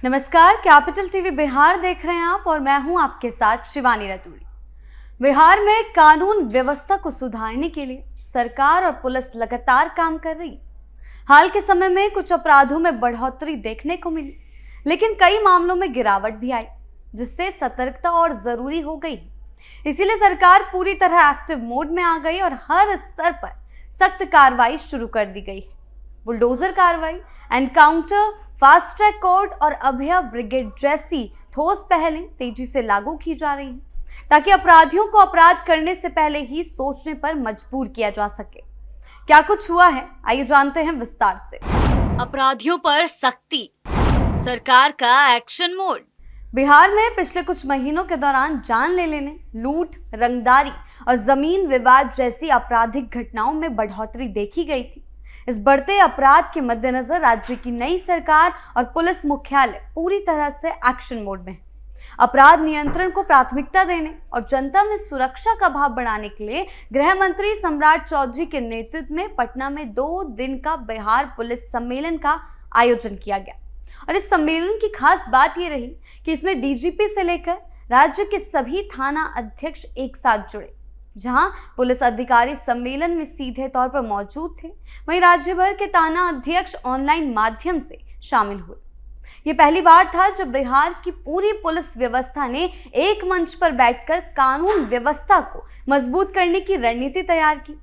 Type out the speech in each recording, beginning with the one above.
नमस्कार, capital TV Bihar देख रहे हैं आप और मैं हूं आपके साथ शिवानी रतूड़ी। बिहार में कानून व्यवस्था को सुधारने के लिए सरकार और पुलिस लगातार काम कर रही है। हाल के समय में कुछ अपराधों में बढ़ोतरी देखने को मिली, लेकिन कई मामलों में गिरावट भी आई, जिससे सतर्कता और जरूरी हो गई। इसीलिए सरकार पूरी तरह एक्टिव मोड में आ गई और हर स्तर पर सख्त कार्रवाई शुरू कर दी गई है। बुलडोजर कार्रवाई, एनकाउंटर, फास्ट ट्रैक कोर्ट और अभय ब्रिगेड जैसी ठोस पहलें तेजी से लागू की जा रही हैं, ताकि अपराधियों को अपराध करने से पहले ही सोचने पर मजबूर किया जा सके। क्या कुछ हुआ है, आइए जानते हैं विस्तार से। अपराधियों पर सख्ती, सरकार का एक्शन मोड। बिहार में पिछले कुछ महीनों के दौरान जान ले लेने, लूट, रंगदारी और जमीन विवाद जैसी आपराधिक घटनाओं में बढ़ोतरी देखी गई थी। इस बढ़ते अपराध के मद्देनजर राज्य की नई सरकार और पुलिस मुख्यालय पूरी तरह से एक्शन मोड में है। अपराध नियंत्रण को प्राथमिकता देने और जनता में सुरक्षा का भाव बढ़ाने के लिए गृह मंत्री सम्राट चौधरी के नेतृत्व में पटना में 2 दिन का बिहार पुलिस सम्मेलन का आयोजन किया गया। और इस सम्मेलन की खास बात ये रही कि इसमें डीजीपी से लेकर राज्य के सभी थाना अध्यक्ष एक साथ जुड़े। जहां पुलिस अधिकारी सम्मेलन में सीधे तौर पर मौजूद थे, वहीं राज्य भर के थाना अध्यक्ष ऑनलाइन माध्यम से शामिल हुए। ये पहली बार था जब बिहार की पूरी पुलिस व्यवस्था ने एक मंच पर बैठकर कानून व्यवस्था को मजबूत करने की रणनीति तैयार की।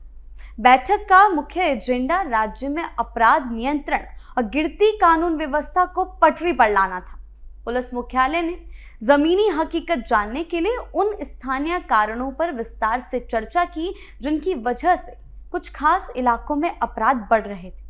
बैठक का मुख्य एजेंडा राज्य में अपराध नियंत्रण और गिरती कानून व्यवस्था को पटरी पर लाना था। पुलिस मुख्यालय ने जमीनी हकीकत जानने के लिए उन स्थानीय कारणों पर विस्तार से चर्चा की जिनकी वजह से कुछ खास इलाकों में अपराध बढ़ रहे थे।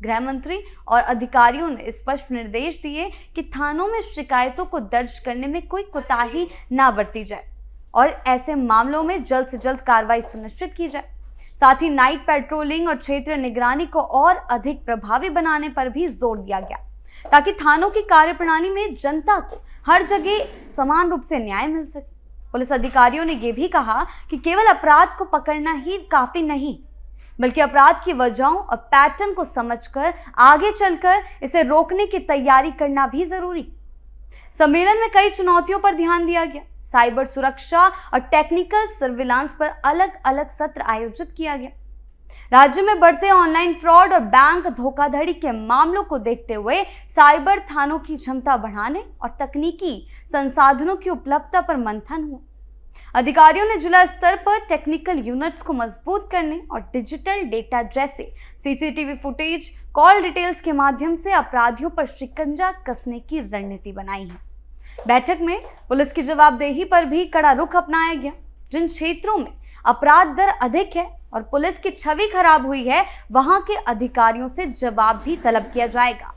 गृह मंत्री और अधिकारियों ने स्पष्ट निर्देश दिए कि थानों में शिकायतों को दर्ज करने में कोई कोताही ना बरती जाए और ऐसे मामलों में जल्द से जल्द कार्रवाई सुनिश्चित की जाए। साथ ही नाइट पेट्रोलिंग और क्षेत्रीय निगरानी को और अधिक प्रभावी बनाने पर भी जोर दिया गया, ताकि थानों की कार्यप्रणाली में जनता को हर जगह समान रूप से न्याय मिल सके। पुलिस अधिकारियों ने यह भी कहा कि केवल अपराध को पकड़ना ही काफी नहीं, बल्कि अपराध की वजहों और पैटर्न को समझकर आगे चलकर इसे रोकने की तैयारी करना भी जरूरी। सम्मेलन में कई चुनौतियों पर ध्यान दिया गया। साइबर सुरक्षा और टेक्निकल सर्विलांस पर अलग अलग सत्र आयोजित किया गया। राज्य में बढ़ते ऑनलाइन फ्रॉड और बैंक धोखाधड़ी के मामलों को देखते हुए साइबर थानों की क्षमता बढ़ाने और तकनीकी संसाधनों की उपलब्धता पर मंथन हुआ। अधिकारियों ने जिला स्तर पर टेक्निकल यूनिट्स को मजबूत करने और डिजिटल डेटा जैसे सीसीटीवी फुटेज, कॉल डिटेल्स के माध्यम से अपराधियों पर शिकंजा कसने की रणनीति बनाई है। बैठक में पुलिस की जवाबदेही पर भी कड़ा रुख अपनाया गया। जिन क्षेत्रों में अपराध दर अधिक है और पुलिस की छवि खराब हुई है, वहां के अधिकारियों से जवाब भी तलब किया जाएगा।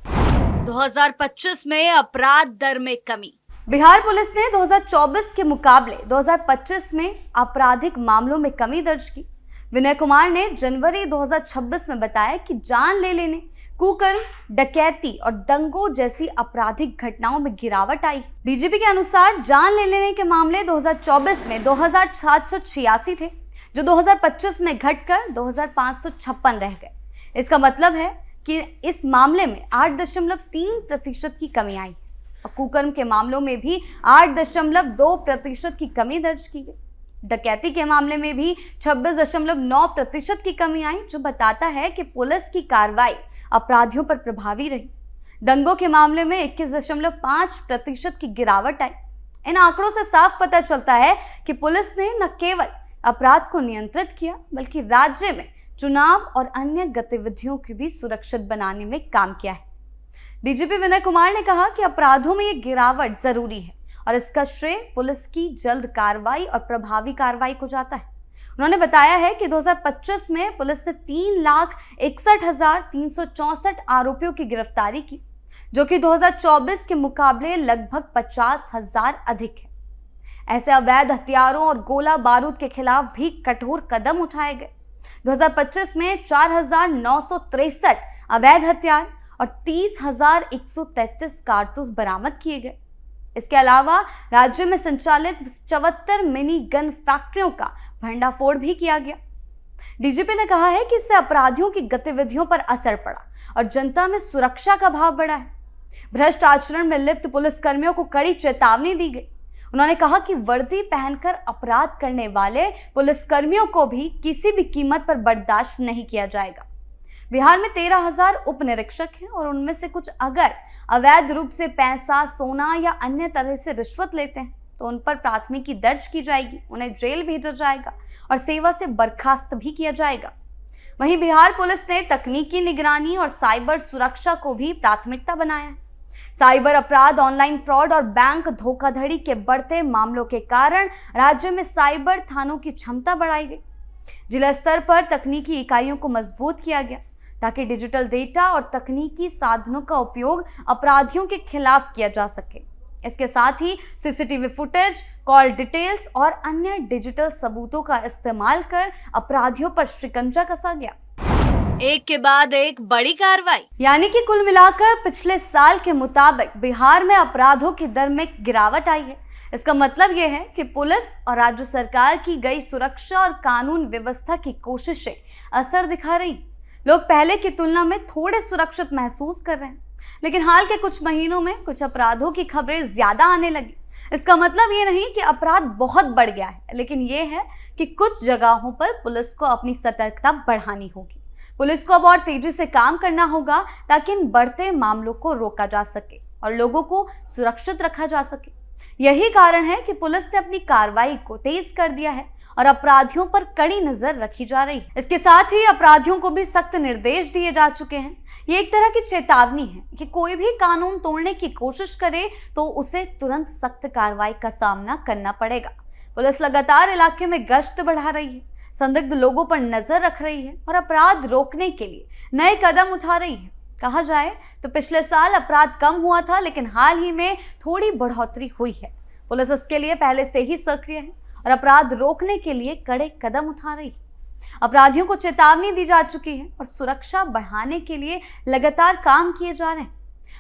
2025 में अपराध दर में कमी। बिहार पुलिस ने 2024 के मुकाबले 2025 में आपराधिक मामलों में कमी दर्ज की। विनय कुमार ने जनवरी 2026 में बताया कि जान ले लेने, कुकर्म, डकैती और दंगों जैसी आपराधिक घटनाओं में गिरावट आई। डीजीपी के अनुसार जान ले लेने के मामले 2024 में 2786 थे, जो 2025 में घटकर 2556 रह गए। इसका मतलब है कि इस मामले में 8.3% की कमी आई और कुकर्म के मामलों में भी 8.2% की कमी दर्ज की गई। डकैती के मामले में भी 26.9% की कमी आई, जो बताता है कि पुलिस की कार्रवाई अपराधियों पर प्रभावी रही। दंगों के मामले में 21.5% की गिरावट आई। इन आंकड़ों से साफ पता चलता है कि पुलिस ने न केवल अपराध को नियंत्रित किया, बल्कि राज्य में चुनाव और अन्य गतिविधियों की भी सुरक्षित बनाने में काम किया है। डीजीपी विनय कुमार ने कहा कि अपराधों में ये गिरावट जरूरी है और इसका श्रेय पुलिस की जल्द कार्रवाई और प्रभावी कार्रवाई को जाता है। उन्होंने बताया है कि 2025 में पुलिस ने 3,61,364 आरोपियों की गिरफ्तारी की, जो कि 2024 के मुकाबले लगभग 50,000 अधिक है। ऐसे अवैध हथियारों और गोला बारूद के खिलाफ भी कठोर कदम उठाए गए। 2025 में 4,963 अवैध हथियार और 30,133 कारतूस बरामद किए गए। इसके अलावा राज्य में संचालित 74 मिनी गन फैक्ट्रियों का भंडाफोड़ भी किया गया। डीजीपी ने कहा है कि इससे अपराधियों की गतिविधियों पर असर पड़ा और जनता में सुरक्षा का भाव बढ़ा है। भ्रष्ट आचरण में लिप्त पुलिसकर्मियों को कड़ी चेतावनी दी गई। उन्होंने कहा कि वर्दी पहनकर अपराध करने वाले पुलिसकर्मियों को भी किसी भी कीमत पर बर्दाश्त नहीं किया जाएगा। बिहार में 13,000 उप निरीक्षक हैं और उनमें से कुछ अगर अवैध रूप से पैसा, सोना या अन्य तरह से रिश्वत लेते हैं तो उन पर प्राथमिकी दर्ज की जाएगी, उन्हें जेल भेजा जाएगा और सेवा से बर्खास्त भी किया जाएगा। वहीं बिहार पुलिस ने तकनीकी निगरानी और साइबर सुरक्षा को भी प्राथमिकता बनाया है। साइबर अपराध, ऑनलाइन फ्रॉड और बैंक धोखाधड़ी के बढ़ते मामलों के कारण राज्य में साइबर थानों की क्षमता बढ़ाई गई। जिला स्तर पर तकनीकी इकाइयों को मजबूत किया गया ताकि डिजिटल डेटा और तकनीकी साधनों का उपयोग अपराधियों के खिलाफ किया जा सके। इसके साथ ही सीसीटीवी फुटेज, कॉल डिटेल्स और अन्य डिजिटल सबूतों का इस्तेमाल कर अपराधियों पर शिकंजा कसा गया। एक के बाद एक बड़ी कार्रवाई, यानी कि कुल मिलाकर पिछले साल के मुताबिक बिहार में अपराधों की दर में गिरावट आई है। इसका मतलब यह है कि पुलिस और राज्य सरकार की गई सुरक्षा और कानून व्यवस्था की कोशिशें असर दिखा रही। लोग पहले की तुलना में थोड़े सुरक्षित महसूस कर रहे हैं, लेकिन हाल के कुछ महीनों में कुछ अपराधों की खबरें ज्यादा आने लगी। इसका मतलब ये नहीं कि अपराध बहुत बढ़ गया है, लेकिन ये है कि कुछ जगहों पर पुलिस को अपनी सतर्कता बढ़ानी होगी। पुलिस को अब और तेजी से काम करना होगा ताकि इन बढ़ते मामलों को रोका जा सके और लोगों को सुरक्षित रखा जा सके। यही कारण है कि पुलिस ने अपनी कार्रवाई को तेज कर दिया है और अपराधियों पर कड़ी नजर रखी जा रही है। इसके साथ ही अपराधियों को भी सख्त निर्देश दिए जा चुके हैं। ये एक तरह की चेतावनी है कि कोई भी कानून तोड़ने की कोशिश करे तो उसे तुरंत सख्त कार्रवाई का सामना करना पड़ेगा। पुलिस लगातार इलाके में गश्त बढ़ा रही है, संदिग्ध लोगों पर नजर रख रही है और अपराध रोकने के लिए नए कदम उठा रही है। कहा जाए तो पिछले साल अपराध कम हुआ था, लेकिन हाल ही में थोड़ी बढ़ोतरी हुई है। पुलिस इसके लिए पहले से ही सक्रिय है और अपराध रोकने के लिए कड़े कदम उठा रही है। अपराधियों को चेतावनी दी जा चुकी है और सुरक्षा बढ़ाने के लिए लगातार काम किए जा रहे हैं।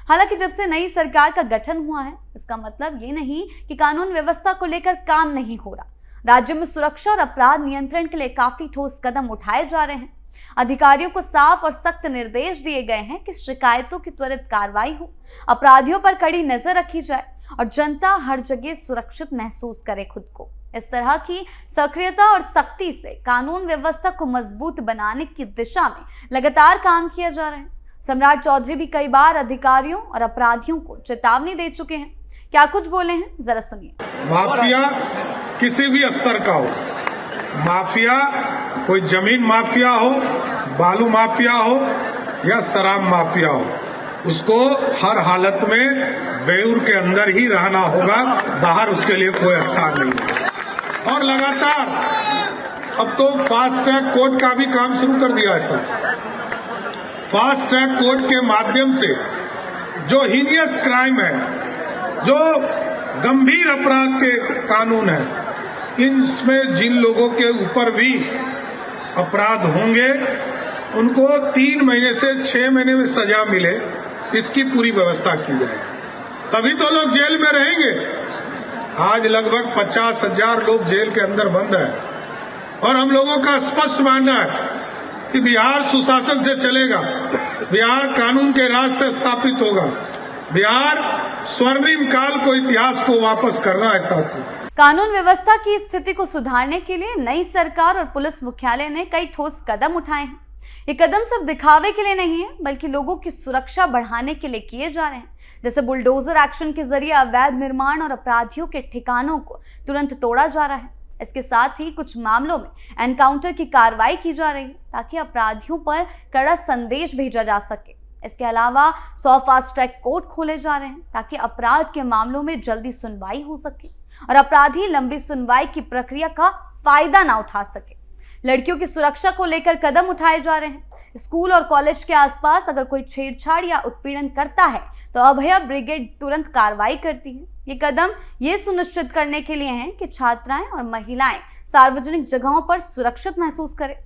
हालांकि जब से नई सरकार का गठन हुआ है, इसका मतलब ये नहीं कि कानून व्यवस्था को लेकर काम नहीं हो रहा। राज्य में सुरक्षा और अपराध नियंत्रण के लिए काफी ठोस कदम उठाए जा रहे हैं। अधिकारियों को साफ और सख्त निर्देश दिए गए हैं कि शिकायतों की त्वरित कार्रवाई हो, अपराधियों पर कड़ी नजर रखी जाए और जनता हर जगह सुरक्षित महसूस करे खुद को। इस तरह की सक्रियता और सख्ती से कानून व्यवस्था को मजबूत बनाने की दिशा में लगातार काम किया जा रहा है। सम्राट चौधरी भी कई बार अधिकारियों और अपराधियों को चेतावनी दे चुके हैं। क्या कुछ बोले हैं, जरा सुनिए। माफिया किसी भी स्तर का हो, माफिया कोई जमीन माफिया हो, बालू माफिया हो या शराब माफिया हो, उसको हर हालत में बेऊर के अंदर ही रहना होगा, बाहर उसके लिए कोई स्थान नहीं है। और लगातार अब तो फास्ट ट्रैक कोर्ट का भी काम शुरू कर दिया है सर। फास्ट ट्रैक कोर्ट के माध्यम से जो हीनियस क्राइम है, जो गंभीर अपराध के कानून है, इनमें जिन लोगों के ऊपर भी अपराध होंगे उनको 3 महीने से 6 महीने में सजा मिले, इसकी पूरी व्यवस्था की जाएगी। तभी तो लोग जेल में रहेंगे। आज लगभग 50,000 लोग जेल के अंदर बंद है और हम लोगों का स्पष्ट मानना है कि बिहार सुशासन से चलेगा, बिहार कानून के राज से स्थापित होगा, बिहार स्वर्णिम काल को, इतिहास को वापस करना है। साथी, कानून व्यवस्था की स्थिति को सुधारने के लिए नई सरकार और पुलिस मुख्यालय ने कई ठोस कदम उठाए हैं। ये कदम सिर्फ दिखावे के लिए नहीं है, बल्कि लोगों की सुरक्षा बढ़ाने के लिए किए जा रहे हैं। जैसे बुलडोजर एक्शन के जरिए अवैध निर्माण और अपराधियों के ठिकानों को तुरंत तोड़ा जा रहा है। इसके साथ ही कुछ मामलों में एनकाउंटर की कार्रवाई की जा रही है ताकि अपराधियों पर कड़ा संदेश भेजा जा सके। इसके अलावा 100 फास्ट ट्रैक कोर्ट खोले जा रहे हैं ताकि अपराध के मामलों में जल्दी सुनवाई हो सके और अपराधी लंबी सुनवाई की प्रक्रिया का फायदा ना उठा सके। लड़कियों की सुरक्षा को लेकर कदम उठाए जा रहे हैं। स्कूल और कॉलेज के आसपास अगर कोई छेड़छाड़ या उत्पीड़न करता है तो अभया ब्रिगेड तुरंत कार्रवाई करती है। ये कदम ये सुनिश्चित करने के लिए हैं कि छात्राएं और महिलाएं सार्वजनिक जगहों पर सुरक्षित महसूस करें।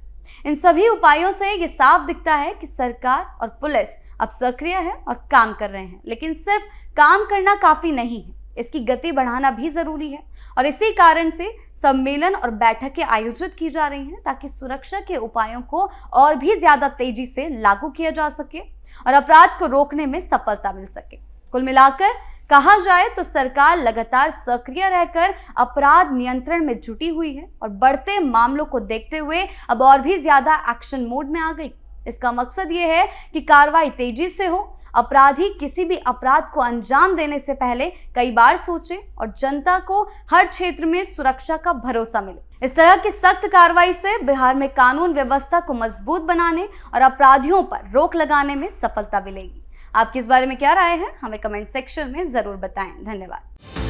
इन सभी उपायों से ये साफ दिखता है कि सरकार और पुलिस अब सक्रिय है और काम कर रहे हैं। लेकिन सिर्फ काम करना काफी नहीं है, इसकी गति बढ़ाना भी जरूरी है और इसी कारण से सम्मेलन और बैठकें आयोजित की जा रही हैं ताकि सुरक्षा के उपायों को और भी ज्यादा तेजी से लागू किया जा सके और अपराध को रोकने में सफलता मिल सके। कुल मिलाकर कहा जाए तो सरकार लगातार सक्रिय रहकर अपराध नियंत्रण में जुटी हुई है और बढ़ते मामलों को देखते हुए अब और भी ज्यादा एक्शन मोड में आ गई। इसका मकसद ये है कि कार्रवाई तेजी से हो, अपराधी किसी भी अपराध को अंजाम देने से पहले कई बार सोचे और जनता को हर क्षेत्र में सुरक्षा का भरोसा मिले। इस तरह की सख्त कार्रवाई से बिहार में कानून व्यवस्था को मजबूत बनाने और अपराधियों पर रोक लगाने में सफलता मिलेगी। आपकी इस बारे में क्या राय है, हमें कमेंट सेक्शन में जरूर बताएं। धन्यवाद।